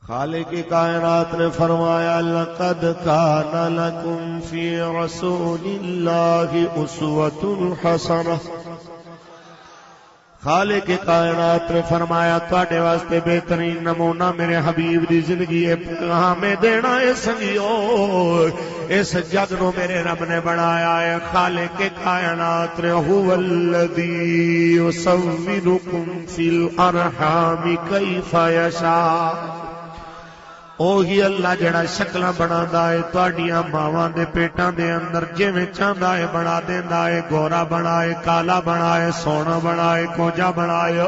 خالق کائنات نے فرمایا لقد کان لکم فی رسول اللہ اسوۃ حسنہ. خالق کائنات نے فرمایا تواڈے واسطے بہترین نمونہ میرے حبیب دی زندگی ہے. کہاں میں دینا ہے سنگیو اس جگ نو میرے رب نے بنایا ہے. خالق کائنات نے هو الذی یصورکم فی الارحام کیف یشاء. اوہی اللہ جڑا شکلاں بنادا ہے تواڈیاں ماواں دے پیٹاں دے اندر جویں چاہندا ہے بنا دیندا ہے. گورا بنائے، کالا بنائے، سونا بنائے، کوجا بنائے،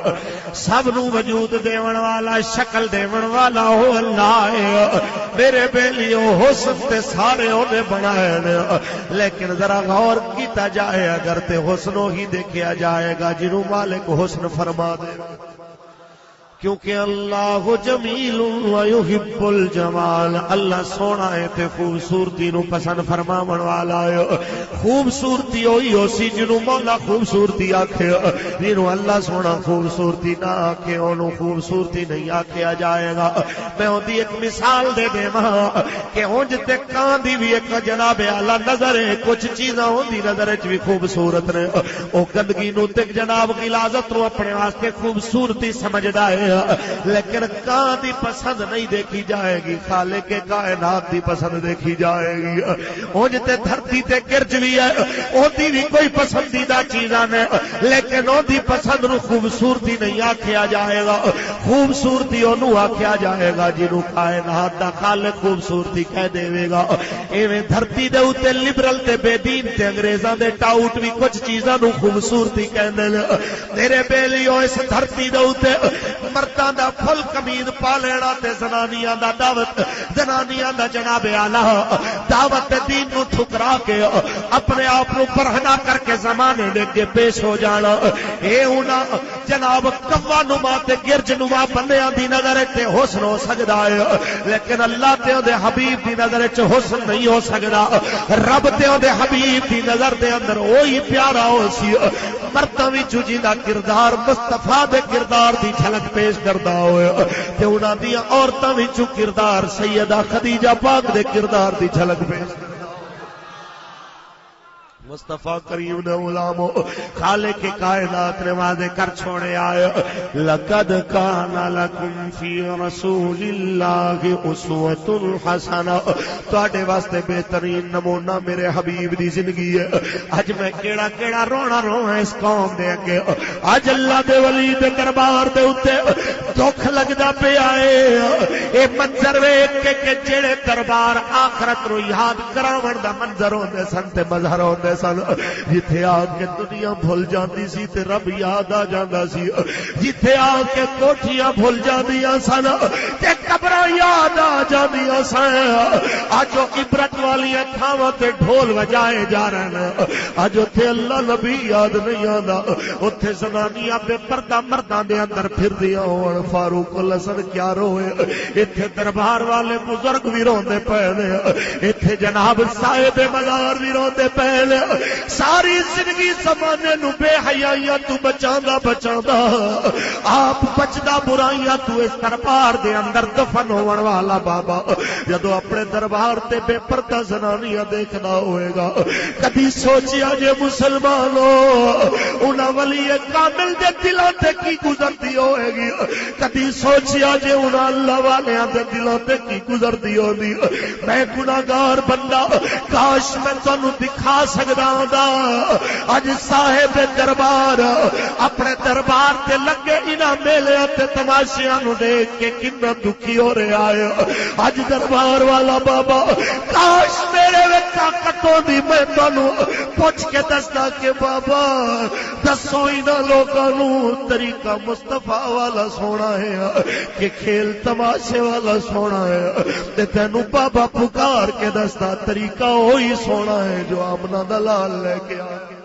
سب نو وجود دیون والا، شکل دیون والا او اللہ ہے. میرے بیلیو حسن تے سارے اونے بنائے نے، لیکن ذرا غور کیتا جائے اگر تے حسن ہی دیکھیا جائے گا جنوں مالک حسن فرما دے. کیونکہ اللہ جمیل و یحب الجمال. اللہ سونا ہے تے خوبصورتی نو پسند فرماون والا ہے. خوبصورتی ہوئی اسی جنوں مولا خوبصورتی آکھے. جنوں اللہ سونا خوبصورتی نہ آکھے اونوں خوبصورتی نہیں آکھیا جائے گا. میں اودی ایک مثال دے دیواں کہ اونج تے کان دی بھی ایک جناب اعلی نظر ہے. کچھ چیزاں ہوندی نظر وچ بھی خوبصورت نے. او گندگی نو تے جناب غلاظت نو اپنے واسطے خوبصورتی سمجھدا ہے، لیکن کان دی پسند نہیں دیکھی جائے گی. خالق کائنات دی پسند دیکھی جائے گی. اونج تے دھرتی تے گرج بھی ہے، اودی بھی کوئی پسندیدہ چیزاں نے، لیکن اودی پسند نو خوبصورتی نہیں آکھیا جائے گا. خوبصورتی اونوں آکھیا جائے گا جنوں کائنات دا خالق خوبصورتی کہہ دے گا. ایویں دھرتی دے اوتے لبرل تے بے دین تے انگریزاں دے ٹاؤٹ بھی کچھ چیزاں نو خوبصورتی کہندے نے. میرے بیلیو اس دھرتی دے اوتے مرداں دا پھل کمید پا لینا تے زنانیاں دا دعوت، زنانیاں دا جناب اعلی دعوت دین نو ٹھکرا کے اپنے آپ نو برہنا کر کے زمانے دے اگے پیش ہو جانا. اے انہاں جناب کوا نما تے گرج نما بندیاں دی نظر تے حسن ہو سکدا ہے، لیکن اللہ تے او دے حبیب دی نظر وچ حسن نہیں ہو سکدا. رب تے او دے حبیب دی نظر دے اندر وہی پیارا ہو سی. مرداں وچوں جیندا کردار مصطفیٰ دے کردار دی جھلک پیش کردا ہوئے تے انہاں دی عورتاں وچوں کردار سیدہ خدیجہ پاک دے کردار دی جھلک پیش کردا. مصطفیٰ کریم نے غلامو خالق کائنات نے واضح کر چھوڑے آئے لقد کان لکم فی رسول اللہ اسوۃ حسنہ. تواڈے واسطے بہترین نمونہ میرے حبیب دی زندگی ہے. اج میں کیڑا کیڑا رونا رواں اس قوم دے اگے. اج اللہ دے ولی دے دربار دے اوتے دکھ لگدا پیا ہے. اے منظر ویکھ کے کہ جڑے دربار آخرت نو یاد کراون دا منظر ہوندے سن تے مظہر ہوندے سن. جتھے آ کے دنیا بھول جاندی سی تے رب یاد آ جاندا سی. جتھے آ کے کوٹھیاں بھول جاندیاں سن تے قبراں یاد آ جاندیاں سن. اج عبرت والی تھاواں تے ڈھول وجائے جا رہے ہیں. اج اوتھے اللہ نبی یاد نہیں آندا. اوتھے زنانیاں بے پردہ مرداں دے اندر پھردیاں ہون. فاروق الحسن کیا روئے. ایتھے دربار والے بزرگ بھی روندے پئے نے. ایتھے جناب صاحب مزار بھی روندے پئے نے. ساری زندگی زمانے نو بے حیائیاں تو بچاندا بچاندا آپ بچدا برائیاں تو اس دربار دے اندر دفن ہون والا بابا جدو اپنے دربار تے بے پردہ زنانیاں دیکھنا ہوئے گا کدی سوچیا جے مسلمانوں انہاں ولی کامل دے دلاں تے کی گزرتی ہوئے گی. کدی سوچیا جے انہاں اللہ والیاں دے دلاں تے کی گزرتی ہوندی. میں گناہگار بندہ کاش میں تانوں دکھا سکدا اج صاحب دربار اپنے دربار تے لگے انہاں میلیاں تے تماشیاں نو دیکھ کے کتنا دکھی ہو رہا ہے. اج دربار والا بابا کاش میرے وچ طاقت ہوندی میں تانوں پوچھ کے دسدا کہ بابا دسو انہاں لوکاں نو طریقہ مصطفیٰ والا سونا ہے کہ کھیل تماشے والا سونا ہے. تے تینوں بابا پکار کے دسدا طریقہ وہی سونا ہے جو آمنہ دا لال لے کے آ گیا.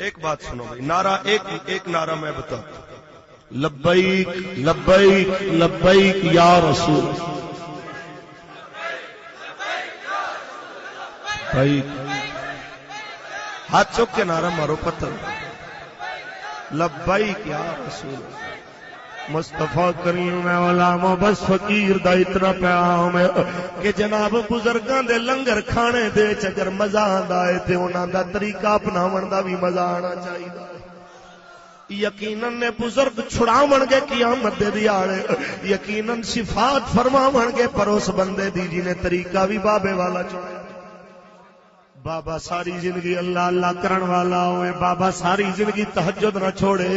ایک بات سنو بھائی، نعرہ ایک نعرہ میں بتاتا ہوں. لبیک لبیک لبیک یا رسول بھائی ہاتھ چوک کے نعرہ مارو پتھر لبیک یا رسول مصطفیٰ کریم علامہ بس فقیر دا اتنا پیغام ہے کہ جناب بزرگاں دے لنگر کھانے دے اگر مزہ آندا ہے تے انہاں دا طریقہ اپناون دا بھی مزہ آنا چاہیے یقیناً نے بزرگ چھڑاون گے قیامت دے دیاڑے یقیناً صفات فرماون گے پر اس بندے دی جی نے طریقہ بھی بابے والا چڑھایا بابا ساری زندگی اللہ اللہ کرن والا ہوئے بابا ساری زندگی تہجد نہ چھوڑے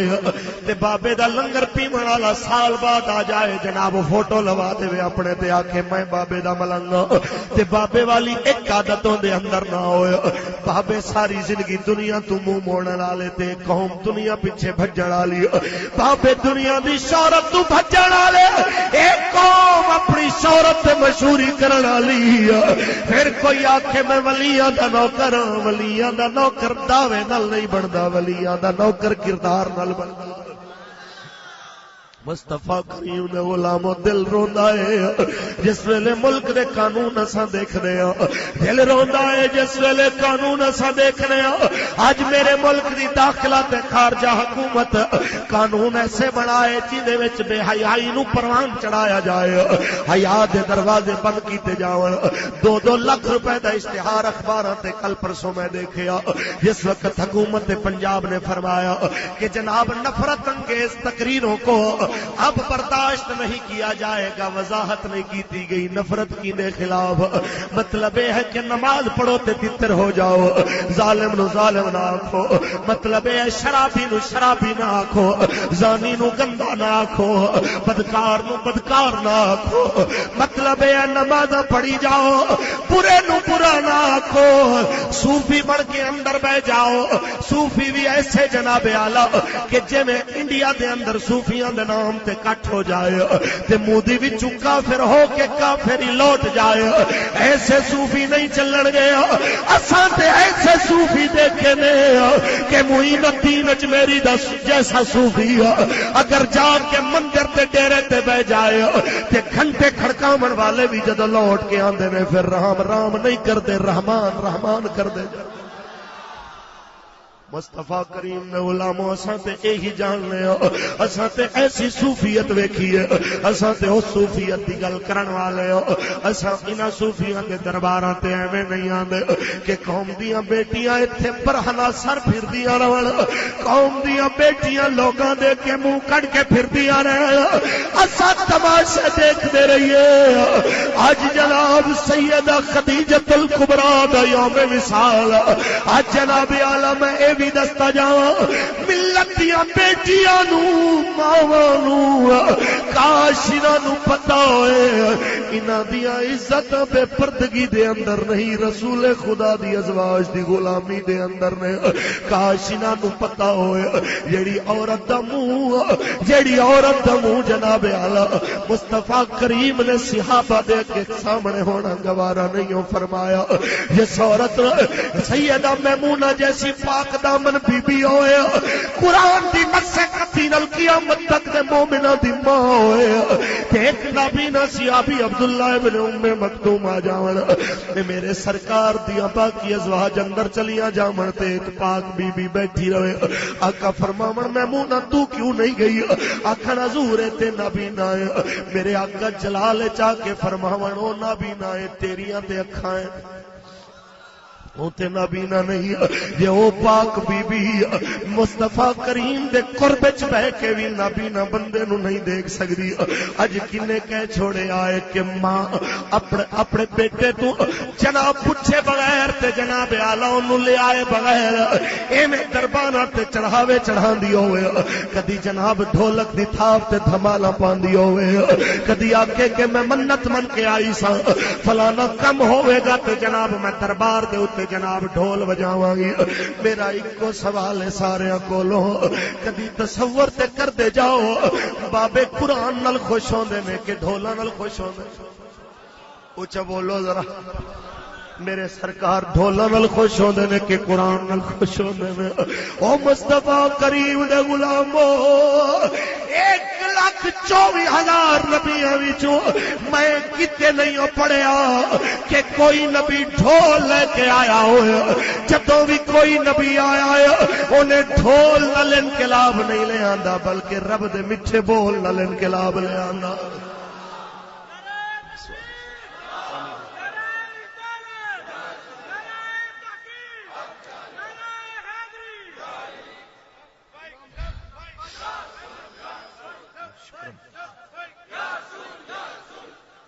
تے بابے دا لنگر پیمن والا سال بعد آ جائے جناب فوٹو لوا دے اپنے تے آکھے میں بابے دا ملنگ تے بابے والی ایک عادتوں دے اندر نہ ہوئے بابے ساری زندگی دنیا تو منہ موڑن والے تے قوم دنیا پیچھے بھجن والی بابے دنیا دی شہرت تو بھجن والے ایک قوم اپنی شہرت تے مشہوری کرن والی پھر کوئی آکھے میں ولیاں دا نوکر ولیاں دا نوکر دعوے نال نہیں بندا ولیاں دا نوکر کردار نال بندا مصطفیٰ کریم نے غلامو دل روندا ہے جس ویلے ملک دے قانون اساں دیکھدے ہاں دل روندا ہے جس ویلے قانون اساں دیکھنے ہاں اج میرے ملک دی داخلہ تے خارجہ حکومت قانون ایسے بنائے جے وچ بے حیائی نو پروان چڑھایا جائے حیا دے دروازے بند کیتے جاون 2-2 لاکھ روپے دا اشتہار اخباراں تے کل پرسوں میں دیکھیا جس وقت حکومت پنجاب نے فرمایا کہ جناب نفرت انگیز تقریروں کو اب برداشت نہیں کیا جائے گا وضاحت نہیں کی گئی نفرت کی دے خلاف مطلب یہ ہے کہ نماز پڑھو تے تتر ہو جاؤ ظالم نو ظالم نہ آکھو مطلب یہ ہے شرابی نو شرابی نہ آکھو زانی نو گندا نہ آکھو بدکار نو بدکار نہ آکھو مطلب یہ ہے نماز پڑھی جاؤ برے نو برا نہ آکھو صوفی بن کے اندر بہ جاؤ صوفی بھی ایسے جناب اعلیٰ کہ جے میں انڈیا دے اندر صوفیاں دے نام تے کٹ ہو جائے تے مودی بھی چکا پھر ہو کے کافر ہی لوٹ جائے ایسے صوفی نہیں چلن گے اساں تے ایسے صوفی دیکھے نے کہ معین الدین اجمیری دا جیسا صوفی اگر جا کے مندر تے ڈیرے تے بہ جائے تے گھنٹے کھڑکاون والے بھی جدوں لوٹ کے آندے نے پھر رام رام نہیں کردے رحمان رحمان کردے مصطفیٰ کریم نے غلاموں اساں تے یہی جان لیا اساں تے ایسی صوفیت ویکھی ہے اساں تے اس صوفیت دی گل کرن والے اساں انہاں صوفیاں دے درباراں تے ایویں نہیں آندے کہ قوم دیاں بیٹیاں ایتھے پرہنا سر پھردیاں رہن قوم دیاں بیٹیاں لوکاں دے کے منہ کڈ کے پھردیاں رہن اساں تماشے دیکھدے رہیے اج جناب سیدہ خدیجہ الکبریٰ دا یوم وصال اج جناب عالم اے بھی دستا جاواں ملت دیاں بیٹیاں نو ماواں نو کاش انہاں نو پتہ ہوئے انہاں دیاں عزت بے پردگی دے اندر نہیں رسول خدا دی ازواج دی غلامی دے اندر نے کاش انہاں نو پتہ ہوئے جیڑی عورت دا منہ جیڑی عورت دا منہ جناب اعلی مصطفیٰ کریم نے صحابہ دے کے سامنے ہونا گوارا نہیں ہو فرمایا جس عورت سیدہ میمونہ جیسی پاک دامن بی بی ہوئے قرآن دی مسے کتی نل قیامت تک دے مومنہ دی ماں ہوئے ایک نبینا صحابی عبداللہ ابن ام مکتوم آ جاون میرے سرکار دیا باقی ازواج اندر چلیاں جاون تے ایک پاک بی بی بیٹھی رہے آقا فرماون میمونہ تو کیوں نہیں گئی آقا حضور تے نبینا ہے میرے آقا جلال چاہ کے فرماون او نبینا ہے تیریاں تے اکھاں ہوتے نابینا نہیں یہ او پاک بی بی مصطفیٰ کریم دے قرب وچ بہ کے بھی نابینا بندے نو نہیں دیکھ سکدی اج کنے کہہ چھوڑے آئے کہ ماں اپنے بیٹے تو جناب پوچھے بغیر تے جناب اعلی اونوں لے آئے بغیر ایویں درباراں تے چڑھاوے چڑھاندی ہوئے کدی جناب ڈھولک دی تھاپ تے دھمالا پاندی ہوئے کدی آکھے کہ میں منت من کے آئی سا فلانا کم ہوئے گا تے جناب میں دربار دے تے جناب ڈھول بجاواں گی میرا ایک سوال ہے سارے کولوں کدی تصور تے کر دے جاؤ بابے قرآن نال خوش ہوندے نے کہ ڈھولاں نال خوش ہوندے اونچا بولو ذرا میرے سرکار ڈھولاں نال خوش ہوندے نے کہ قرآن نال خوش ہوندے نے او مصطفیٰ کریم دے غلامو 1,24,000 نبیاں وچوں میں کتے نہیں پڑھیا کہ کوئی نبی ڈھول لے کے آیا ہوئے جدوں بھی کوئی نبی آیا ہے انہیں ڈھول نال انقلاب نہیں لے آندا بلکہ رب دے میٹھے بول نال انقلاب لے آندا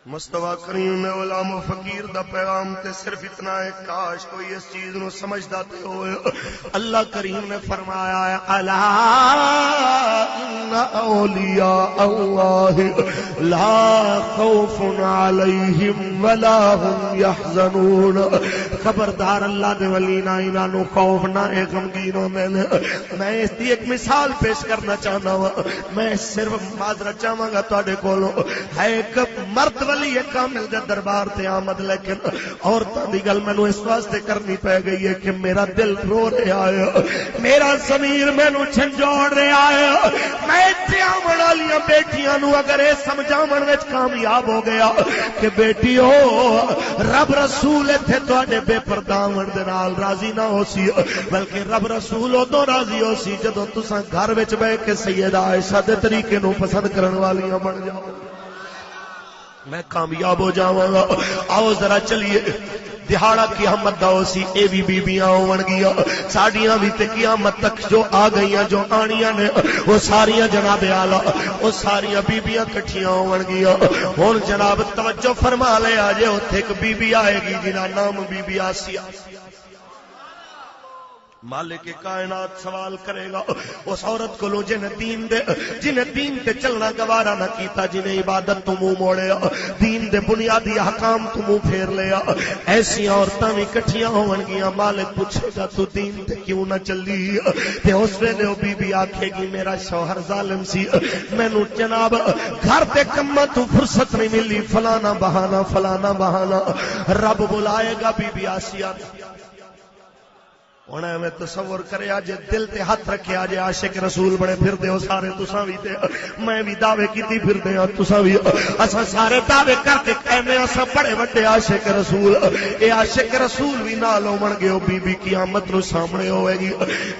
مصطفیٰ کریم میں غلام و فقیر دا پیغام تے صرف اتنا ہے کاش کوئی اس چیز نو سمجھدا تے ہوئے اللہ کریم نے فرمایا ہے الا ان اولیاء اللہ لا خوف علیہم ولا هم يحزنون خبردار اللہ دے ولی نہ انہاں نو خوف نہ غمگین ہوندے نے میں اس دی ایک مثال پیش کرنا چاہنا ہوں میں صرف معذرت چاہواں گا تواڈے کولوں ہے ایک مرد ولی کامل دے دربار تے آمد لیکن عورتاں دی گل مینوں اس واسطے کرنی پے گئی ہے کہ میرا دل رو رہا ہے میرا ضمیر مینوں جھنجھوڑ رہا ہے میں تے آون والیاں بیٹیاں نو اگر اے سمجھاون وچ کامیاب ہو گیا کہ بیٹیو رب رسول ایتھے تواڈے بے پردہ ہون دے نال راضی نہ ہو سی بلکہ رب رسول اودوں راضی ہو سی جدوں تساں گھر وچ بیٹھ کے سیدہ عائشہ دے طریقے نو پسند کرن والیاں بن جاؤ میں کامیاب ہو جاواں گا آؤ ذرا چلیے دہاڑا قیامت دا سی اے بھی بیبیاں ہون گیاں ساڈیاں بھی تے قیامت تک جو آ گئیاں جو آنیاں نے وہ ساریاں جناب اعلی وہ ساریاں بیبیاں کٹھیاں ہون گیاں ہن جناب توجہ فرما لے اجے اوتھے ایک بیبی آئے گی جنہاں نام بی بی آسیہ مالک کائنات سوال کرے گا اس عورت کو جنہیں دین تے چلنا گوارا نہ کیتا جنہیں عبادت تو منہ موڑیا دین دے بنیادی احکام تو منہ پھیر لیا ایسی عورتاں بھی کٹھیاں ہون گیاں مالک پوچھے گا تو دین تے کیوں نہ چلی تے اس ویلے او بی بی آکھے گی میرا شوہر ظالم سی مینوں جناب گھر تے کماں تو فرصت نہیں ملی فلانا بہانہ رب بلائے گا بی بی آسیہ ہونا میں تصور کرے آج دل تے ہاتھ رکھے آج عاشق رسول بڑے پھر دے ہو سارے تساں بھی تے میں بھی دعوے کیتی پھر دے ہاں تساں بھی اساں سارے دعوے کر کے کہنے اساں بڑے بڑے عاشق رسول اے عاشق رسول بھی نال ہون گے او بی بی قیامت نو سامنے ہوے گی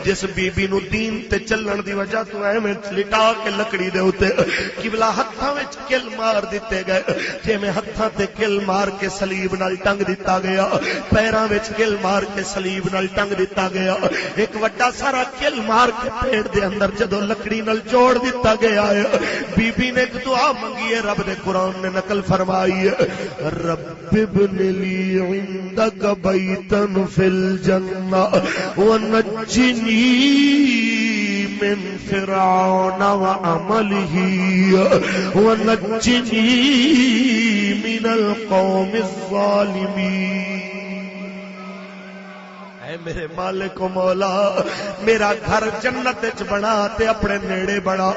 جس بی بی نو دین تے چلن دی وجہ تو ایویں لٹا کے لکڑی دے اوتے قبلہ ہتھاں وچ کل مار دتے گئے جویں ہتھاں تے کل مار کے صلیب نال ٹنگ دتا گیا پیراں وچ کل مار کے صلیب نال ٹنگ گیا ایک وڈا سارا کل مار کے پیٹ دے اندر جدو لکڑی نال جوڑ دیتا گیا ہے بی بی نے ایک دعا منگی ہے رب دے قرآن نے نقل فرمائی ہے رب ابن لی عندک بیتن فی الجنہ ونجنی من فرعون وعملہ ونجنی من القوم الظالمین میرے مالک و مولا میرا گھر جنت وچ بنا تے اپنے نیڑے بنا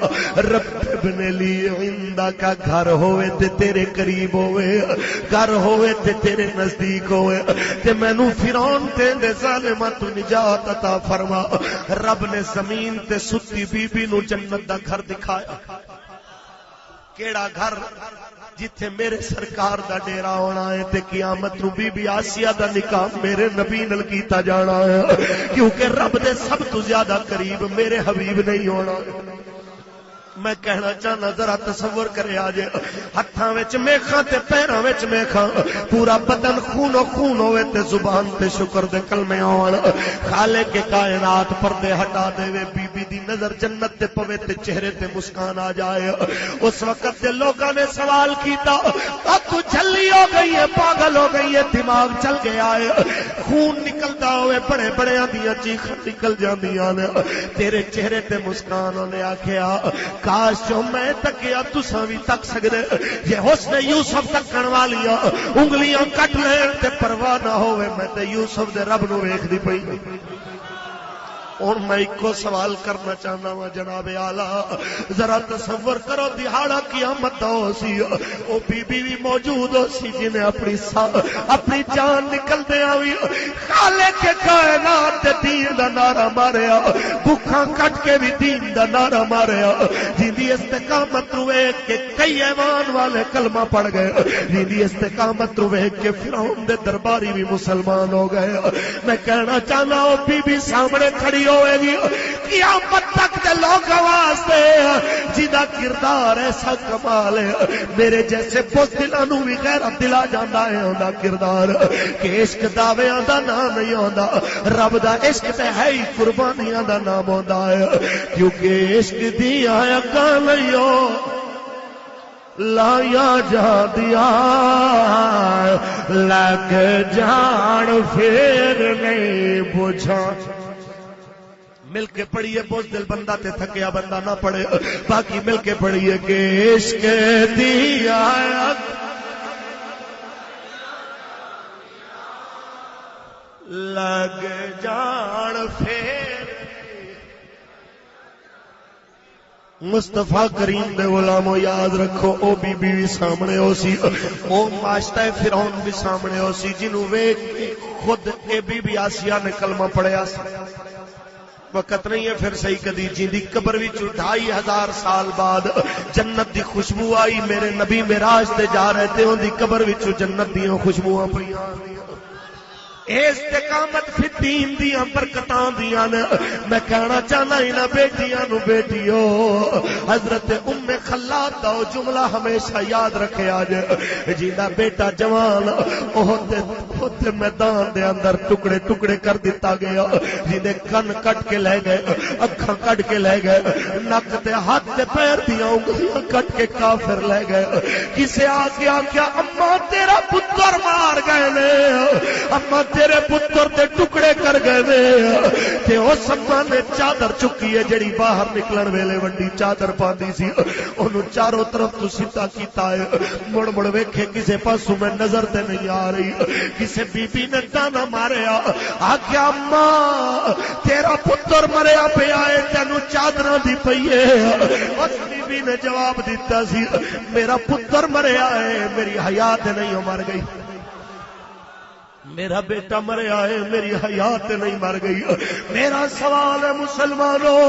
رب ابن لی عندک گھر ہوئے تے تیرے قریب ہوئے گھر ہوئے تے تیرے نزدیک ہوئے تے مینوں فرعون تے دے ظالماں تو نجات عطا فرما رب نے زمین تے ستی بی بی نو جنت دا گھر دکھایا کیڑا گھر جتھے میرے سرکار دا ڈیرا ہونا ہے تے قیامت نو بی بی آسیہ دا نکاح میرے نبی نال کیتا جانا ہے کیونکہ رب دے سب تو زیادہ قریب میرے حبیب نہیں ہونا میں کہنا چاہنا ذرا تصور کرے آجے ہتھاں وچ میکھاں تے پیراں وچ میکھاں پورا بدن خون و خون ہوئے تے زبان تے شکر دے کلمے آن خالق کے کائنات پردے ہٹا دے وے بی بی دی نظر جنت تے پوے تے چہرے تے مسکان آ جائے اس وقت دے لوگاں نے سوال کیتا تو جھلی ہو گئی ہے پاگل ہو گئی ہے دماغ چل گیا ہے خون نکلدا ہوئے بڑے بڑے دیاں چیخاں نکل جاندیاں نے تیرے چہرے تے مسکان نے آکھیا کاش جو میں تکیا تساں بھی تک سکدے یہ حسن یوسف تکن والیاں انگلیاں کٹ لین تے پرواہ نہ ہوے میں تے یوسف دے رب نو ویکھدی پئی ہن میں ایک سوال کرنا چاہنا وا جناب اعلی، ذرا تصور کرو دہاڑا قیامت دا ہو سی، او بی بی بھی موجود ہو سی جنہیں اپنی جان نکلدیاں وی خالق کائنات دے دین دا نعرہ ماریا، بھکھاں کٹ کے بھی دین دا نعرہ ماریا، جیندی استقامت رو ویکھ کے کئی ایوان والے کلمہ پڑھ گئے، جیندی استقامت رو ویکھ کے فرعون دے درباری بھی مسلمان ہو گئے۔ میں کہنا چاہنا او بی بی سامنے کھڑی ہوئے گی قیامت تک دے لوگوں واسطے جیدا کردار ایسا کمال ہے، میرے جیسے بزدلاں نوں بھی غیرت دلا جاندا ہے اوندا کردار کہ عشق دعویاں دا نام نہیں ہوندا، رب دا عشق تے ہے ہی قربانیاں دا نام ہوندا ہے، کیونکہ عشق دیاں اکاں لئیو لایا جا دیا لگ جان پھر نہیں بجھا۔ مل کے پڑھیے بزدل بندہ تے تھکیا بندہ نہ پڑھے، باقی مل کے پڑھیے کہ عشق دیا لگ جان پھر۔ مصطفیٰ کریم دے غلامو یاد رکھو، او بی بی سامنے ہو سی، او ماشتہ فرعون بھی سامنے ہو سی، جنہوں ویکھ خود اے بی بی آسیہ نے کلمہ پڑھیا سی۔ وقت نہیں ہے پھر صحیح کدی جیندی قبر وچ 2500 سال بعد جنت دی خوشبو آئی، میرے نبی معراج تے جا رہے تھے، ان دی قبر وچ جنت دیاں خوشبوواں پئیاں۔ استقامت فی الدین دیاں برکتاں دیاں نے۔ میں کہنا چاہنا انہاں بیٹیاں نو بیٹیو حضرت ام خلاد دا جملہ ہمیشہ یاد رکھیا جے، جیندہ بیٹا جوان احد میدان دے اندر ٹکڑے ٹکڑے کر دیتا گیا، جیندے کن کٹ کے لے گئے، اکھاں کٹ کے لے گئے، نک تے ہاتھ تے پیر دیاں انگلیاں کٹ کے کافر لے گئے۔ کسے آ کے آکھیا اما تیرا پتر مار گئے نے، اما تیرے پتر تے ٹکڑے کر گئے تے اس اما نے چادر چکی ہے جڑی باہر نکلن ویلے وڈی چادر پاندی سی، اونوں چاروں طرف تو سیدھا کیتا ہے، مڑ مڑ ویکھے کسے پاسوں میں نظر تے نہیں آ رہی، کسے بی بی نے تانا ماریا، آکھیا اما تیرا پتر مریا پیا ہے تینوں چادراں دی پئی ہے۔ اس بی بی نے جواب دیتا سی میرا پتر مریا ہے میری حیات نہیں مر گئی، میرا بیٹا مریا ہے میری حیات نہیں مر گئی۔ میرا سوال ہے مسلمانوں،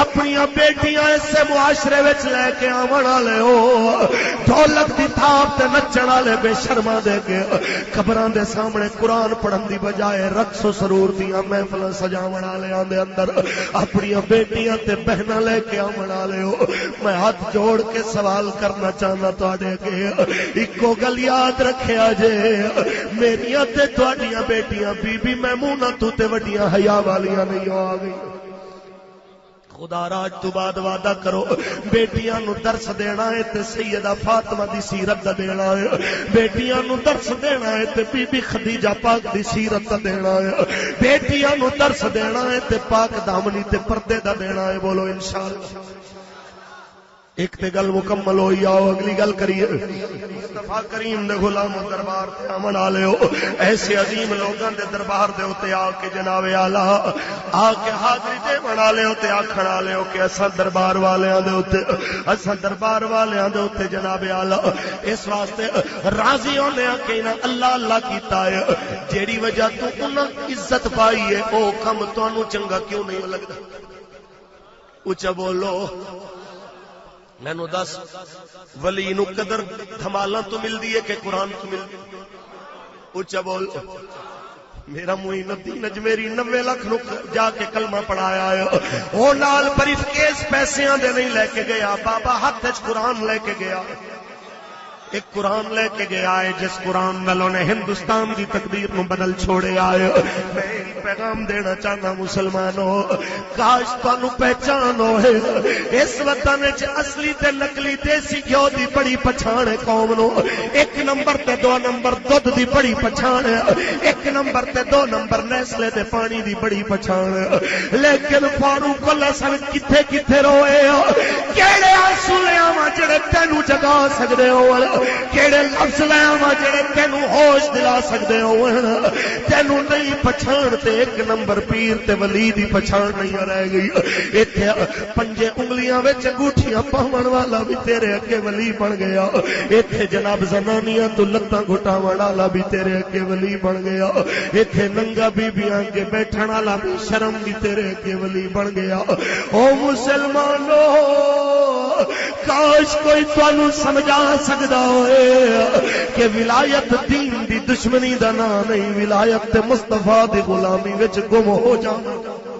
اپنی بیٹیاں اس معاشرے وچ لے کے آون والے ہو، ڈھولک دی تھاپ تے نچن والے بے شرما دے کے قبراں دے سامنے قرآن پڑھن دی بجائے رقص و سرور دیاں محفلاں سجاون والےاں دے اندر اپنی بیٹیاں تے بہناں لے کے آون والے ہو۔ میں ہاتھ جوڑ کے سوال کرنا چاہنا تواڈے اگے، اکو گل یاد رکھیا جے، میریاں تے تواڈیاں بیٹیاں بی بی میمونہ تو تے وڈیاں حیا والیاں نہیں آ گئی۔ خدا راج تو بعد وعدہ کرو بیٹیاں نو درس دینا ہے تے سیدہ فاطمہ دی سیرت دا دینا ہے، بیٹیاں نو درس دینا ہے تے بی بی خدیجہ پاک دی سیرت دا دینا ہے، بیٹیاں نو درس دینا ہے تے پاک دامنی تے پردے دا دینا ہے۔ بولو انشاءاللہ۔ ایک تے گل مکمل ہوئی، آؤ اگلی گل کریے۔ مصطفیٰ کریم دے غلام دربار تے آمن والے ہو، ایسے عظیم لوگاں دے دربار دے اوتے آ کے جناب اعلی آ کے حاضری دے بنا لے ہوتے آکھن والے ہو کہ اساں دربار والیاں دے اوتے، اساں دربار والیاں دے اوتے جناب اعلی اس واسطے راضی ہونے آ کہ انہاں اللہ اللہ کیتا ہے، جیڑی وجہ تو انہاں عزت پائی ہے او کم تانوں چنگا کیوں نہیں لگدا؟ اونچا بولو، مینوں دس ولی نو قدر دھمالاں تو ملدی ہے کہ قرآن تو ملدی؟ اونچا بول۔ میرا معین الدین اجمیری 90 لاکھ نو جا کے کلمہ پڑھایا ہے، او نال بریف کیس پیسیاں دے نہیں لے کے گیا، بابا ہاتھ وچ قرآن لے کے گیا، ایک قرآن لے کے گیا ہے جس قرآن والوں نے ہندوستان کی تقدیر نو بدل چھوڑے آئے۔ میں پیغام دینا چاہنا مسلمانوں، کاش تانوں پہچان ہوئے اس وطن وچ اصلی تے نقلی دیسی گھیو دی بڑی پہچان ہے قوم نو، ایک نمبر تے 2 نمبر دودھ دی بڑی پہچان ہے، 1 نمبر تے 2 نمبر نیسلے دے پانی دی بڑی پہچان ہے، لیکن فاروق الحسن کتھے کتھے روئے، کیڑے آنسو لے آواں جڑے تینوں جگا سکدے ہو؟ کیڑے لفظ لاواں جڑے تینوں ہوش دلا سکدے ہون تینوں نہیں پہچان تے ایک نمبر پیر تے ولی دی پہچان نہیں رہ گئی ایتھے پنجے انگلیاں وچ انگوٹھیاں پاون والا بھی تیرے اگے ولی بن گیا ایتھے جناب زنانیاں تو لتاں گھٹاون والا بھی تیرے اگے ولی بن گیا ایتھے ننگا بیبیاں اگے بیٹھن والا بھی شرم بھی تیرے اگے ولی بن گیا او مسلمانو کاش کوئی تانوں سمجھا سکدا ہوئے کہ ولایت دین دی دشمنی دا نام نہیں ولایت تے مصطفیٰ دی غلامی وچ گم ہو جانا